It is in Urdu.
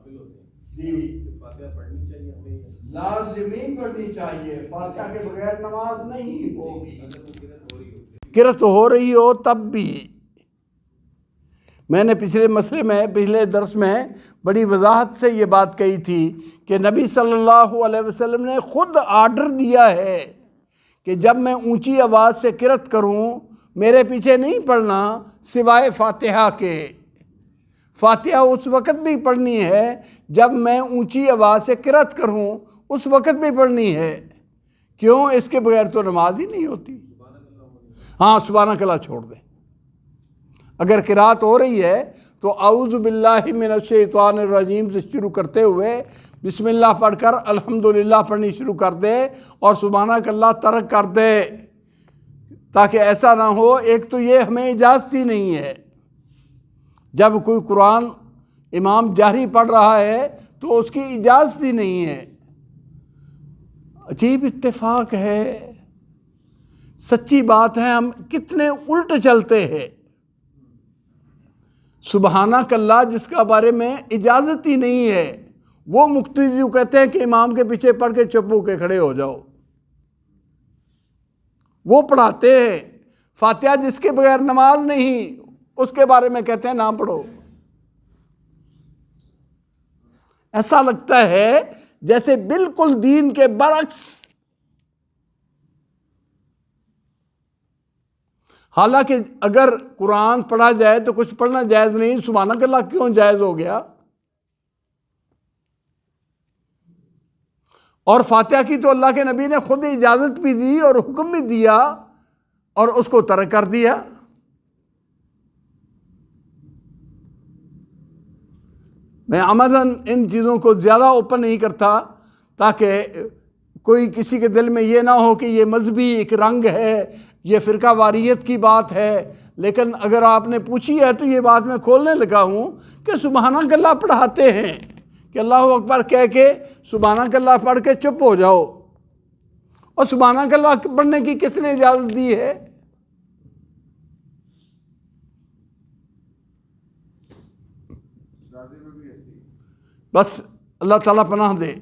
قابل ہوتے ہیں جی فاتحہ پڑھنی چاہیے ہمیں، لازمی پڑھنی چاہیے، فاتحہ کے بغیر نماز نہیں ہوگی۔ اگر وہ قرت ہو رہی ہوتی ہے قرت ہو رہی ہو تب بھی۔ میں نے پچھلے مسئلے میں پچھلے درس میں بڑی وضاحت سے یہ بات کہی تھی کہ نبی صلی اللہ علیہ وسلم نے خود آرڈر دیا ہے کہ جب میں اونچی آواز سے قرت کروں میرے پیچھے نہیں پڑھنا سوائے فاتحہ کے۔ فاتحہ اس وقت بھی پڑھنی ہے جب میں اونچی آواز سے قرت کروں، اس وقت بھی پڑھنی ہے۔ کیوں؟ اس کے بغیر تو نماز ہی نہیں ہوتی۔ ہاں سبحانک اللہ چھوڑ دیں، اگر قرات ہو رہی ہے تو اعوذ باللہ من الشیطان الرجیم سے شروع کرتے ہوئے بسم اللہ پڑھ کر الحمدللہ پڑھنی شروع کر دے اور سبحانک اللہ ترک کر دے، تاکہ ایسا نہ ہو۔ ایک تو یہ ہمیں اجازت ہی نہیں ہے، جب کوئی قرآن امام جہری پڑھ رہا ہے تو اس کی اجازت ہی نہیں ہے۔ عجیب اتفاق ہے، سچی بات ہے، ہم کتنے الٹ چلتے ہیں۔ سبحانک اللہ جس کا بارے میں اجازت ہی نہیں ہے، وہ مقتدی جو کہتے ہیں کہ امام کے پیچھے پڑھ کے چپ ہو کے کھڑے ہو جاؤ، وہ پڑھاتے ہیں۔ فاتحہ جس کے بغیر نماز نہیں، اس کے بارے میں کہتے ہیں نہ پڑھو۔ ایسا لگتا ہے جیسے بالکل دین کے برعکس۔ حالانکہ اگر قرآن پڑھا جائے تو کچھ پڑھنا جائز نہیں، سبحانک اللہ کیوں جائز ہو گیا؟ اور فاتحہ کی تو اللہ کے نبی نے خود اجازت بھی دی اور حکم بھی دیا اور اس کو ترک کر دیا۔ میں عمداً ان چیزوں کو زیادہ اوپن نہیں کرتا تاکہ کوئی کسی کے دل میں یہ نہ ہو کہ یہ مذہبی ایک رنگ ہے، یہ فرقہ واریت کی بات ہے۔ لیکن اگر آپ نے پوچھی ہے تو یہ بات میں کھولنے لگا ہوں کہ سبحانک اللہ پڑھاتے ہیں کہ اللہ اکبر کہہ کے سبحانک اللہ پڑھ کے چپ ہو جاؤ، اور سبحانک اللہ پڑھنے کی کس نے اجازت دی ہے؟ رازی میں بھی ایسی بس اللہ تعالیٰ پناہ دے۔